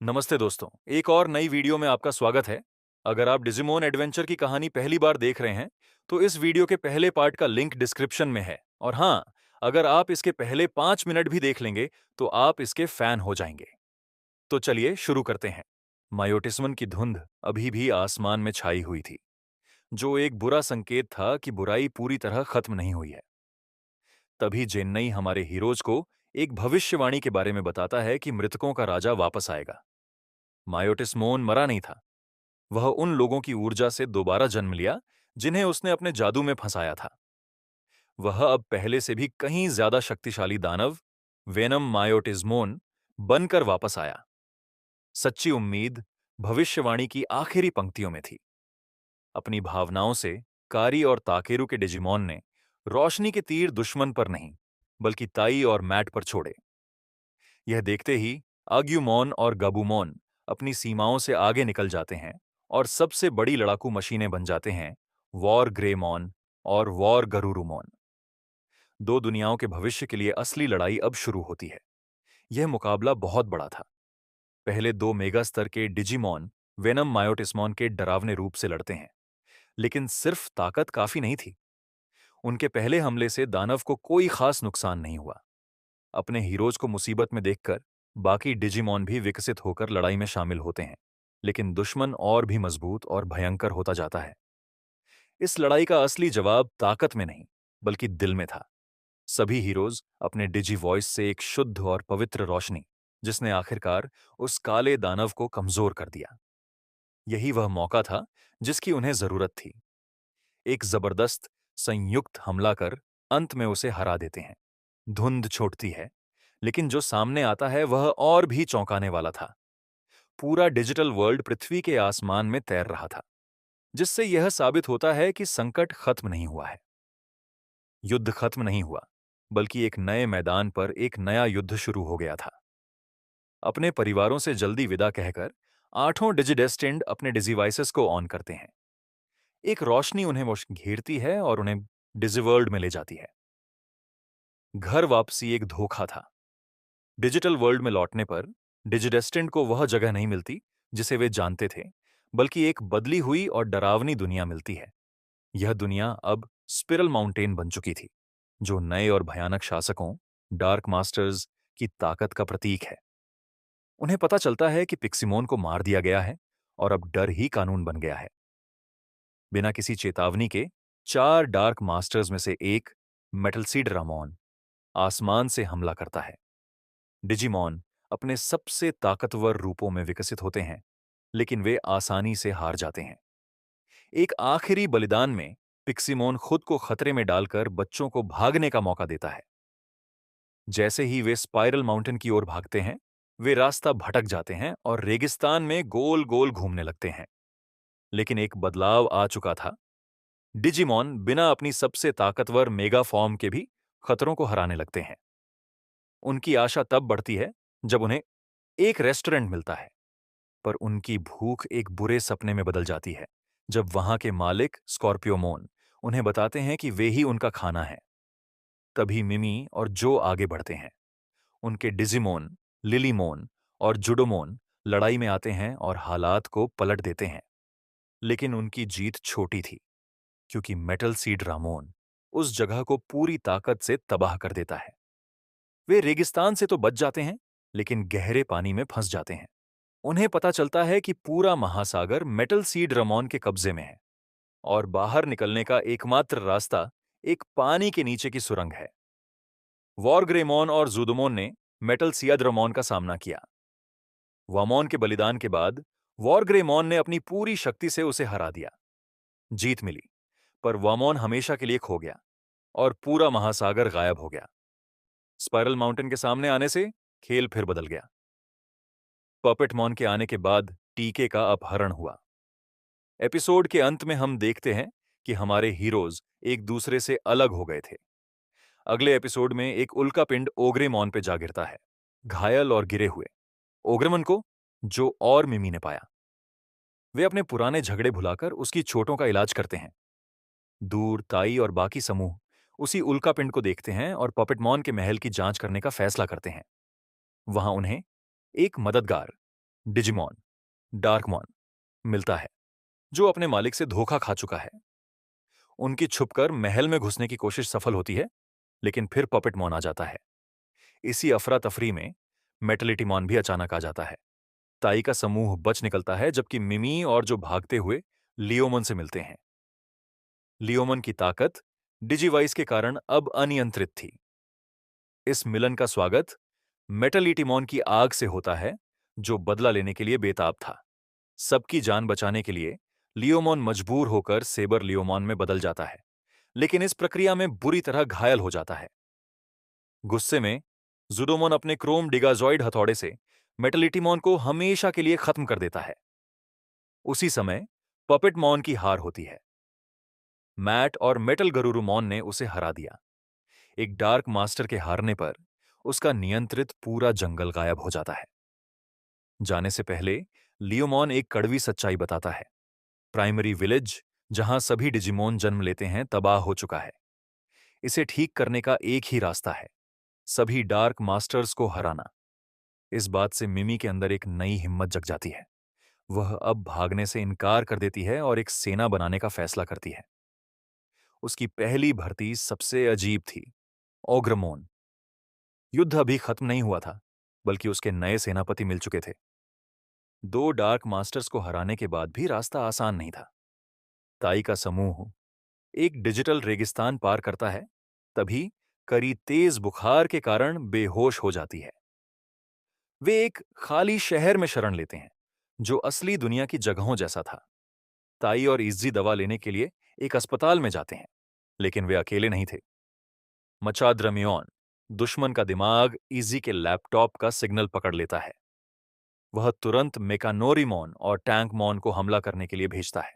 नमस्ते दोस्तों, एक और नई वीडियो में आपका स्वागत है। अगर आप डिजिमोन एडवेंचर की कहानी पहली बार देख रहे हैं, तो इस वीडियो के पहले पार्ट का लिंक डिस्क्रिप्शन में है। और हाँ, अगर आप इसके पहले 5 मिनट भी देख लेंगे, तो आप इसके फैन हो जाएंगे। तो चलिए शुरू करते हैं। मायोटिस्मन की धुंध अभी भी आसमान में छाई हुई थी, जो एक बुरा संकेत था कि बुराई पूरी तरह खत्म नहीं हुई है। तभी चेन्नई हमारे हीरोज को एक भविष्यवाणी के बारे में बताता है कि मृतकों का राजा वापस आएगा। मायोटिस्मोन मरा नहीं था। वह उन लोगों की ऊर्जा से दोबारा जन्म लिया जिन्हें उसने अपने जादू में फंसाया था। वह अब पहले से भी कहीं ज्यादा शक्तिशाली दानव वेनम मायोटिज्मोन बनकर वापस आया। सच्ची उम्मीद भविष्यवाणी की आखिरी पंक्तियों में थी। अपनी भावनाओं से कारी और ताकेरू के डिजिमोन ने रोशनी के तीर दुश्मन पर नहीं, बल्कि ताई और मैट पर छोड़े। यह देखते ही आग्यूमोन और गबूमोन अपनी सीमाओं से आगे निकल जाते हैं और सबसे बड़ी लड़ाकू मशीनें बन जाते हैं, वॉर ग्रेमोन और वॉर गरुरुमोन। दो दुनियाओं के भविष्य के लिए असली लड़ाई अब शुरू होती है। यह मुकाबला बहुत बड़ा था। पहले दो मेगा स्तर के डिजिमोन वेनम मायोटिस्मोन के डरावने रूप से लड़ते हैं, लेकिन सिर्फ ताकत काफी नहीं थी। उनके पहले हमले से दानव को कोई खास नुकसान नहीं हुआ। अपने हीरोज को मुसीबत में देखकर बाकी डिजिमॉन भी विकसित होकर लड़ाई में शामिल होते हैं, लेकिन दुश्मन और भी मजबूत और भयंकर होता जाता है। इस लड़ाई का असली जवाब ताकत में नहीं, बल्कि दिल में था। सभी हीरोज अपने डिजी वॉइस से एक शुद्ध और पवित्र रोशनी, जिसने आखिरकार उस काले दानव को कमजोर कर दिया। यही वह मौका था जिसकी उन्हें जरूरत थी। एक जबरदस्त संयुक्त हमला कर अंत में उसे हरा देते हैं। धुंध छूटती है, लेकिन जो सामने आता है वह और भी चौंकाने वाला था। पूरा डिजिटल वर्ल्ड पृथ्वी के आसमान में तैर रहा था, जिससे यह साबित होता है कि संकट खत्म नहीं हुआ है। युद्ध खत्म नहीं हुआ, बल्कि एक नए मैदान पर एक नया युद्ध शुरू हो गया था। अपने परिवारों से जल्दी विदा कहकर आठों डिजिडेस्टिन्ड अपने डिजिवाइसेस को ऑन करते हैं। एक रोशनी उन्हें घेरती है और उन्हें डिजिवर्ल्ड में ले जाती है। घर वापसी एक धोखा था। डिजिटल वर्ल्ड में लौटने पर डिजिडेस्टिन्ड को वह जगह नहीं मिलती जिसे वे जानते थे, बल्कि एक बदली हुई और डरावनी दुनिया मिलती है। यह दुनिया अब स्पिरल माउंटेन बन चुकी थी, जो नए और भयानक शासकों, डार्क मास्टर्स की ताकत का प्रतीक है। उन्हें पता चलता है कि पिक्सिमोन को मार दिया गया है और अब डर ही कानून बन गया है। बिना किसी चेतावनी के चार डार्क मास्टर्स में से एक, मेटलसीड रामोन, आसमान से हमला करता है। डिजिमॉन अपने सबसे ताकतवर रूपों में विकसित होते हैं, लेकिन वे आसानी से हार जाते हैं। एक आखिरी बलिदान में पिक्सिमोन खुद को खतरे में डालकर बच्चों को भागने का मौका देता है। जैसे ही वे स्पाइरल माउंटेन की ओर भागते हैं, वे रास्ता भटक जाते हैं और रेगिस्तान में गोल गोल घूमने लगते हैं। लेकिन एक बदलाव आ चुका था। डिजिमॉन बिना अपनी सबसे ताकतवर मेगा फॉर्म के भी खतरों को हराने लगते हैं। उनकी आशा तब बढ़ती है जब उन्हें एक रेस्टोरेंट मिलता है, पर उनकी भूख एक बुरे सपने में बदल जाती है जब वहां के मालिक स्कॉर्पियोमोन उन्हें बताते हैं कि वे ही उनका खाना है। तभी मिमी और जो आगे बढ़ते हैं। उनके डिजिमोन, लिलीमोन और जुडोमोन लड़ाई में आते हैं और हालात को पलट देते हैं। लेकिन उनकी जीत छोटी थी, क्योंकि मेटल सीड रामोन उस जगह को पूरी ताकत से तबाह कर देता है। वे रेगिस्तान से तो बच जाते हैं, लेकिन गहरे पानी में फंस जाते हैं। उन्हें पता चलता है कि पूरा महासागर मेटल सीड रमोन के कब्जे में है और बाहर निकलने का एकमात्र रास्ता एक पानी के नीचे की सुरंग है। वॉरग्रेमोन और जूदोमोन ने मेटल सियद रमोन का सामना किया। वामोन के बलिदान के बाद वॉरग्रेमोन ने अपनी पूरी शक्ति से उसे हरा दिया। जीत मिली, पर वामोन हमेशा के लिए खो गया और पूरा महासागर गायब हो गया। स्पाइरल माउंटेन के सामने आने से खेल फिर बदल गया। पपेटमॉन के आने के बाद टीके का अपहरण हुआ। एपिसोड के अंत में हम देखते हैं कि हमारे हीरोज एक दूसरे से अलग हो गए थे। अगले एपिसोड में एक उल्कापिंड ओग्रेमॉन पे जा गिरता है, घायल और गिरे हुए ओग्रेमन को जो और मिमी ने पाया। वे अपने पुराने झगड़े भुलाकर उसकी चोटों का इलाज करते हैं। दूर ताई और बाकी समूह उसी उल्कापिंड को देखते हैं और पपेटमॉन के महल की जांच करने का फैसला करते हैं। वहां उन्हें एक मददगार, डिजिमॉन डार्कमॉन मिलता है, जो अपने मालिक से धोखा खा चुका है। उनकी छुपकर महल में घुसने की कोशिश सफल होती है, लेकिन फिर पपेटमॉन आ जाता है। इसी अफरा तफरी में मेटलिटीमॉन भी अचानक आ जाता है। ताई का समूह बच निकलता है, जबकि मिमी और जो भागते हुए लियोमन से मिलते हैं। लियोमन की ताकत डिजीवाइस के कारण अब अनियंत्रित थी। इस मिलन का स्वागत मेटलिटीमॉन की आग से होता है, जो बदला लेने के लिए बेताब था। सबकी जान बचाने के लिए लियोमॉन मजबूर होकर सेबर लियोमॉन में बदल जाता है, लेकिन इस प्रक्रिया में बुरी तरह घायल हो जाता है। गुस्से में जुडोमोन अपने क्रोम डिगाजॉइड हथौड़े से मेटलिटीमॉन को हमेशा के लिए खत्म कर देता है। उसी समय पपेटमॉन की हार होती है। मैट और मेटल गरुरुमॉन ने उसे हरा दिया। एक डार्क मास्टर के हारने पर उसका नियंत्रित पूरा जंगल गायब हो जाता है। जाने से पहले लियोमॉन एक कड़वी सच्चाई बताता है। प्राइमरी विलेज, जहां सभी डिजिमोन जन्म लेते हैं, तबाह हो चुका है। इसे ठीक करने का एक ही रास्ता है, सभी डार्क मास्टर्स को हराना। इस बात से मिमी के अंदर एक नई हिम्मत जग जाती है। वह अब भागने से इनकार कर देती है और एक सेना बनाने का फैसला करती है। उसकी पहली भर्ती सबसे अजीब थी, ओग्रमोन। युद्ध अभी खत्म नहीं हुआ था, बल्कि उसके नए सेनापति मिल चुके थे। दो डार्क मास्टर्स को हराने के बाद भी रास्ता आसान नहीं था। ताई का समूह एक डिजिटल रेगिस्तान पार करता है, तभी करी तेज बुखार के कारण बेहोश हो जाती है। वे एक खाली शहर में शरण लेते हैं, जो असली दुनिया की जगहों जैसा था। ताई और इज्जी दवा लेने के लिए एक अस्पताल में जाते हैं, लेकिन वे अकेले नहीं थे। मचाद्रमियोन, दुश्मन का दिमाग, इज्जी के लैपटॉप का सिग्नल पकड़ लेता है। वह तुरंत मेकानोरिमोन और टैंकमोन को हमला करने के लिए भेजता है।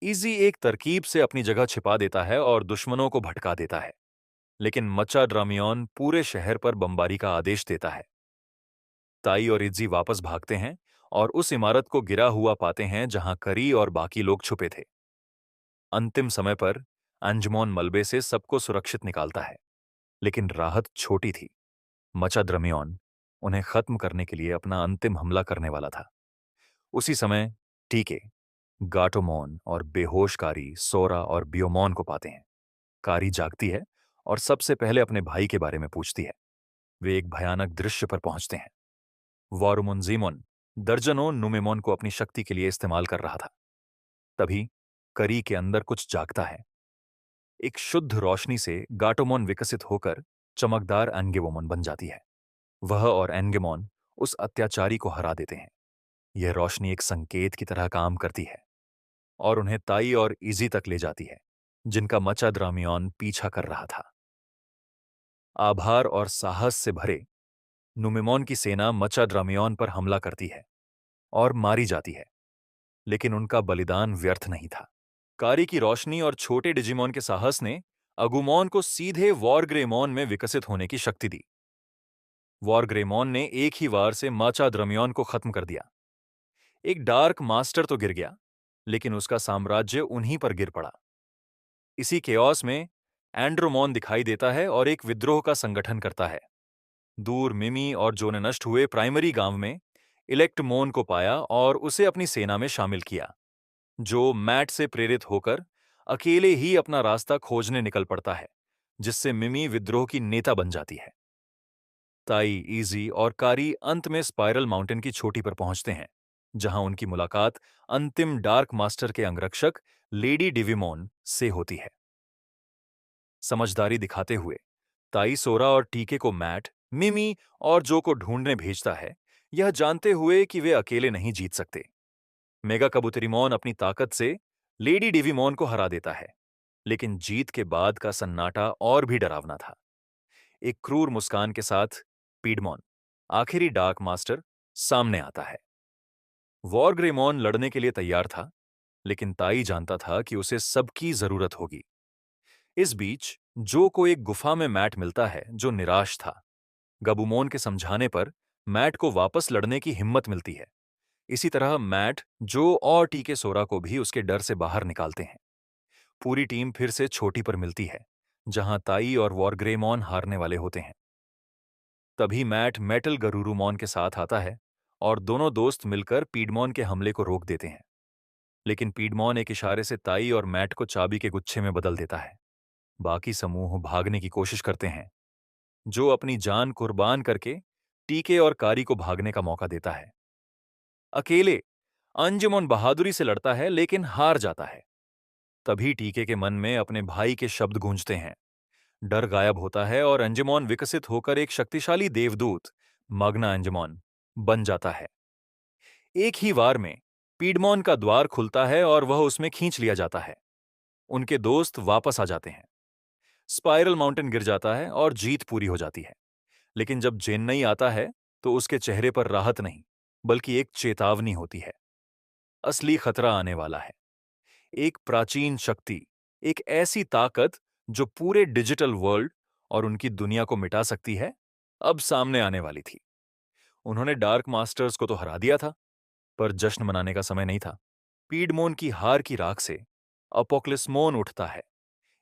इजी एक तरकीब से अपनी जगह छिपा देता है और दुश्मनों को भटका देता है, लेकिन मचाड्रामियोन पूरे शहर पर बमबारी का आदेश देता है। ताई और इज्जी वापस भागते हैं और उस इमारत को गिरा हुआ पाते हैं जहां करी और बाकी लोग छुपे थे। अंतिम समय पर अंजमोन मलबे से सबको सुरक्षित निकालता है, लेकिन राहत छोटी थी। मचाद्रमियोन उन्हें खत्म करने के लिए अपना अंतिम हमला करने वाला था। उसी समय टीके गाटोमोन और बेहोश कारी सोरा और बियोमोन को पाते हैं। कारी जागती है और सबसे पहले अपने भाई के बारे में पूछती है। वे एक भयानक दृश्य पर पहुंचते हैं। वॉरुमुनजीमोन दर्जनों नुमेमोन को अपनी शक्ति के लिए इस्तेमाल कर रहा था। तभी करी के अंदर कुछ जागता है। एक शुद्ध रोशनी से गाटोमोन विकसित होकर चमकदार एनगेवोमोन बन जाती है। वह और एनगेमोन उस अत्याचारी को हरा देते हैं। यह रोशनी एक संकेत की तरह काम करती है और उन्हें ताई और इजी तक ले जाती है, जिनका मचाद्रामियोन पीछा कर रहा था। आभार और साहस से भरे नुमेमोन की सेना मचाड्रामियोन पर हमला करती है और मारी जाती है, लेकिन उनका बलिदान व्यर्थ नहीं था। कारी की रोशनी और छोटे डिजिमोन के साहस ने अगुमोन को सीधे वॉरग्रेमोन में विकसित होने की शक्ति दी। वॉरग्रेमोन ने एक ही वार से मचाद्रामियोन को खत्म कर दिया। एक डार्क मास्टर तो गिर गया, लेकिन उसका साम्राज्य उन्हीं पर गिर पड़ा। इसी केओस में एंड्रोमोन दिखाई देता है और एक विद्रोह का संगठन करता है। दूर मिमी और जो ने नष्ट हुए प्राइमरी गांव में इलेक्टमोन को पाया और उसे अपनी सेना में शामिल किया, जो मैट से प्रेरित होकर अकेले ही अपना रास्ता खोजने निकल पड़ता है, जिससे मिमी विद्रोह की नेता बन जाती है। ताई, इजी और कारी अंत में स्पाइरल माउंटेन की चोटी पर पहुंचते हैं, जहां उनकी मुलाकात अंतिम डार्क मास्टर के अंगरक्षक लेडी डिविमोन से होती है। समझदारी दिखाते हुए ताई सोरा और टीके को मैट, मिमी और जो को ढूंढने भेजता है, यह जानते हुए कि वे अकेले नहीं जीत सकते। मेगा कबूतरीमोन अपनी ताकत से लेडी डिविमोन को हरा देता है, लेकिन जीत के बाद का सन्नाटा और भी डरावना था। एक क्रूर मुस्कान के साथ पीडमोन, आखिरी डार्क मास्टर, सामने आता है। वॉरग्रेमोन लड़ने के लिए तैयार था, लेकिन ताई जानता था कि उसे सबकी जरूरत होगी। इस बीच जो को एक गुफा में मैट मिलता है, जो निराश था। गबूमोन के समझाने पर मैट को वापस लड़ने की हिम्मत मिलती है। इसी तरह मैट, जो और टीके सोरा को भी उसके डर से बाहर निकालते हैं। पूरी टीम फिर से छोटी पर मिलती है, जहां ताई और वॉरग्रेमोन हारने वाले होते हैं। तभी मैट मेटल गरुरुमोन के साथ आता है और दोनों दोस्त मिलकर पीडमॉन के हमले को रोक देते हैं। लेकिन पीडमॉन एक इशारे से ताई और मैट को चाबी के गुच्छे में बदल देता है। बाकी समूह भागने की कोशिश करते हैं, जो अपनी जान कुर्बान करके टीके और कारी को भागने का मौका देता है। अकेले अंजुमन बहादुरी से लड़ता है लेकिन हार जाता है। तभी टीके के मन में अपने भाई के शब्द गूंजते हैं। डर गायब होता है और अंजुमन विकसित होकर एक शक्तिशाली देवदूत मग्ना अंजुमन बन जाता है। एक ही वार में पीडमॉन का द्वार खुलता है और वह उसमें खींच लिया जाता है। उनके दोस्त वापस आ जाते हैं। स्पाइरल माउंटेन गिर जाता है और जीत पूरी हो जाती है। लेकिन जब चेन्नई आता है तो उसके चेहरे पर राहत नहीं, बल्कि एक चेतावनी होती है। असली खतरा आने वाला है। एक प्राचीन शक्ति, एक ऐसी ताकत जो पूरे डिजिटल वर्ल्ड और उनकी दुनिया को मिटा सकती है, अब सामने आने वाली थी। उन्होंने डार्क मास्टर्स को तो हरा दिया था, पर जश्न मनाने का समय नहीं था। पीडमोन की हार की राख से अपोक्लिस्मोन उठता है,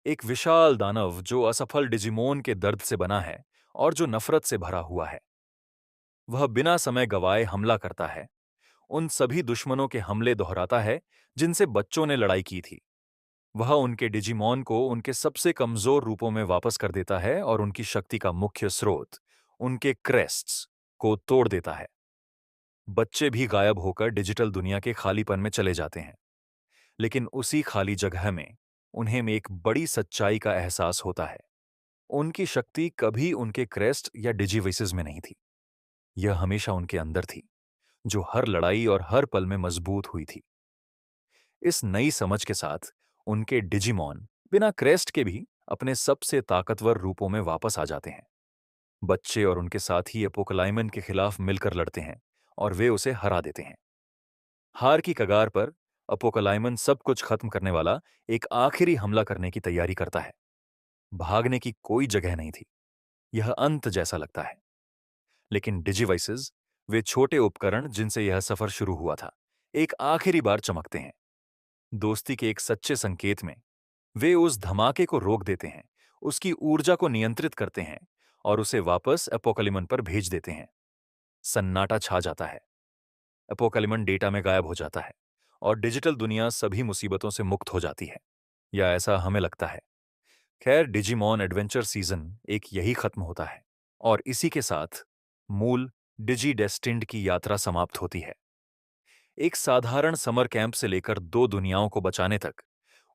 एक विशाल दानव जो असफल डिजिमोन के दर्द से बना है और जो नफरत से भरा हुआ है। वह बिना समय गवाए हमला करता है, उन सभी दुश्मनों के हमले दोहराता है जिनसे बच्चों ने लड़ाई की थी। वह उनके डिजिमॉन को उनके सबसे कमजोर रूपों में वापस कर देता है और उनकी शक्ति का मुख्य स्रोत, उनके क्रेस्ट्स, को तोड़ देता है। बच्चे भी गायब होकर डिजिटल दुनिया के खालीपन में चले जाते हैं। लेकिन उसी खाली जगह में उन्हें एक बड़ी सच्चाई का एहसास होता है। उनकी शक्ति कभी उनके क्रेस्ट या डिजिविसेस में नहीं थी। यह हमेशा उनके अंदर थी, जो हर लड़ाई और हर पल में मजबूत हुई थी। इस नई समझ के साथ उनके डिजिमॉन बिना क्रेस्ट के भी अपने सबसे ताकतवर रूपों में वापस आ जाते हैं। बच्चे और उनके साथी एपोकलाइमन के खिलाफ मिलकर लड़ते हैं और वे उसे हरा देते हैं। हार की कगार पर अपोकलाइमन सब कुछ खत्म करने वाला एक आखिरी हमला करने की तैयारी करता है। भागने की कोई जगह नहीं थी। यह अंत जैसा लगता है। लेकिन डिजिवाइसेस, वे छोटे उपकरण जिनसे यह सफर शुरू हुआ था, एक आखिरी बार चमकते हैं। दोस्ती के एक सच्चे संकेत में वे उस धमाके को रोक देते हैं, उसकी ऊर्जा को नियंत्रित करते हैं और उसे वापस एपोकलिमन पर भेज देते हैं। सन्नाटा छा जाता है। एपोकलिमन डेटा में गायब हो जाता है और डिजिटल दुनिया सभी मुसीबतों से मुक्त हो जाती है, या ऐसा हमें लगता है। खैर, डिजिमॉन एडवेंचर सीजन एक यही खत्म होता है और इसी के साथ मूल डिजी डेस्टिन्ड की यात्रा समाप्त होती है। एक साधारण समर कैंप से लेकर दो दुनियाओं को बचाने तक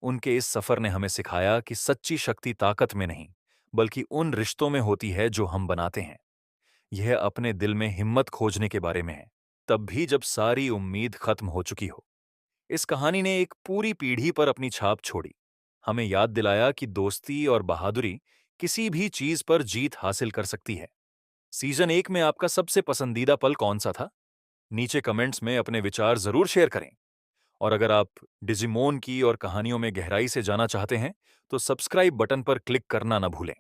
उनके इस सफर ने हमें सिखाया कि सच्ची शक्ति ताकत में नहीं, बल्कि उन रिश्तों में होती है जो हम बनाते हैं। यह अपने दिल में हिम्मत खोजने के बारे में है, तब भी जब सारी उम्मीद खत्म हो चुकी हो। इस कहानी ने एक पूरी पीढ़ी पर अपनी छाप छोड़ी, हमें याद दिलाया कि दोस्ती और बहादुरी किसी भी चीज पर जीत हासिल कर सकती है। सीजन 1 में आपका सबसे पसंदीदा पल कौन सा था? नीचे कमेंट्स में अपने विचार जरूर शेयर करें। और अगर आप डिजिमोन की और कहानियों में गहराई से जाना चाहते हैं, तो सब्सक्राइब बटन पर क्लिक करना न भूलें।